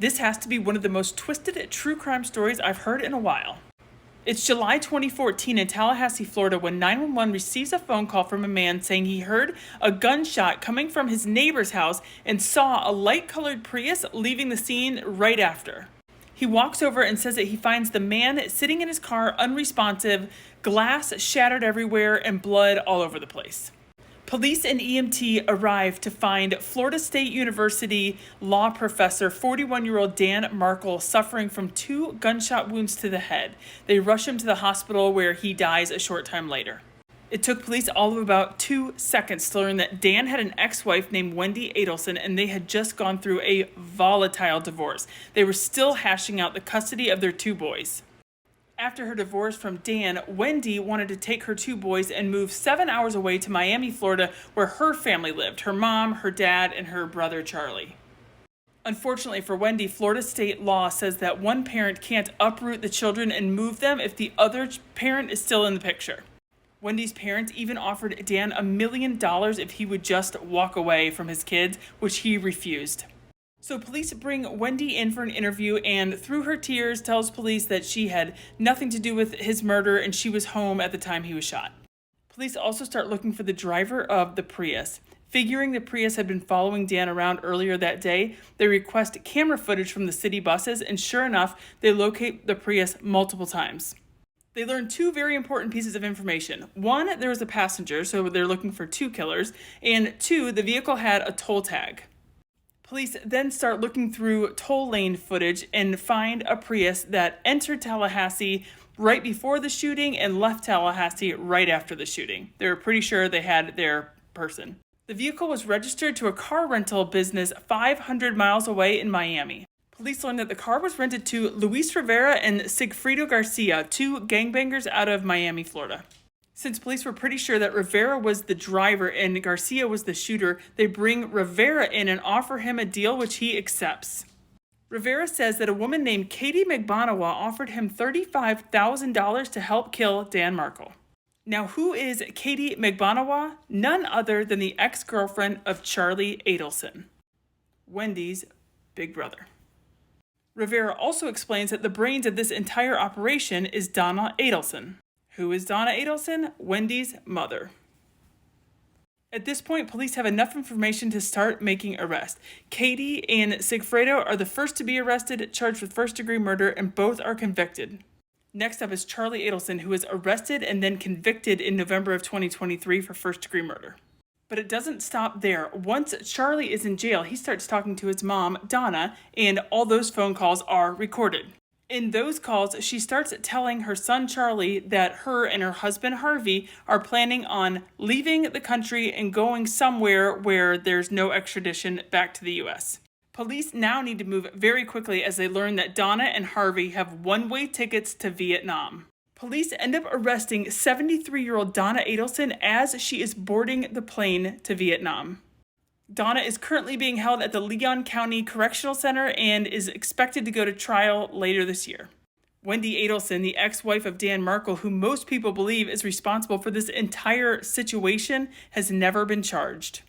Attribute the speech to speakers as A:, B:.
A: This has to be one of the most twisted true crime stories I've heard in a while. It's July 2014 in Tallahassee, Florida, when 911 receives a phone call from a man saying he heard a gunshot coming from his neighbor's house and saw a light-colored Prius leaving the scene right after. He walks over and says that he finds the man sitting in his car unresponsive, glass shattered everywhere, and blood all over the place. Police and EMT arrive to find Florida State University law professor 41-year-old Dan Markel suffering from 2 gunshot wounds to the head. They rush him to the hospital where he dies a short time later. It took police all of about 2 seconds to learn that Dan had an ex-wife named Wendy Adelson, and they had just gone through a volatile divorce. They were still hashing out the custody of their 2 boys. After her divorce from Dan, Wendy wanted to take her 2 boys and move 7 hours away to Miami, Florida, where her family lived, her mom, her dad, and her brother Charlie. Unfortunately for Wendy, Florida state law says that one parent can't uproot the children and move them if the other parent is still in the picture. Wendy's parents even offered Dan $1 million if he would just walk away from his kids, which he refused. So police bring Wendy in for an interview, and through her tears tells police that she had nothing to do with his murder and she was home at the time he was shot. Police also start looking for the driver of the Prius. Figuring the Prius had been following Dan around earlier that day, they request camera footage from the city buses, and sure enough, they locate the Prius multiple times. They learn 2 very important pieces of information. 1, there was a passenger, so they're looking for 2 killers, and 2, the vehicle had a toll tag. Police then start looking through toll lane footage and find a Prius that entered Tallahassee right before the shooting and left Tallahassee right after the shooting. They were pretty sure they had their person. The vehicle was registered to a car rental business 500 miles away in Miami. Police learned that the car was rented to Luis Rivera and Sigfredo Garcia, 2 gangbangers out of Miami, Florida. Since police were pretty sure that Rivera was the driver and Garcia was the shooter, they bring Rivera in and offer him a deal which he accepts. Rivera says that a woman named Katie McBonawa offered him $35,000 to help kill Dan Markel. Now, who is Katie McBonawa? None other than the ex-girlfriend of Charlie Adelson, Wendy's big brother. Rivera also explains that the brains of this entire operation is Donna Adelson. Who is Donna Adelson? Wendy's mother. At this point, police have enough information to start making arrests. Katie and Sigfredo are the first to be arrested, charged with first-degree murder, and both are convicted. Next up is Charlie Adelson, who was arrested and then convicted in November of 2023 for first-degree murder. But it doesn't stop there. Once Charlie is in jail, he starts talking to his mom, Donna, and all those phone calls are recorded. In those calls, she starts telling her son Charlie that her and her husband Harvey are planning on leaving the country and going somewhere where there's no extradition back to the U.S. Police now need to move very quickly as they learn that Donna and Harvey have one-way tickets to Vietnam. Police end up arresting 73-year-old Donna Adelson as she is boarding the plane to Vietnam. Donna is currently being held at the Leon County Correctional Center and is expected to go to trial later this year. Wendy Adelson, the ex-wife of Dan Markel, who most people believe is responsible for this entire situation, has never been charged.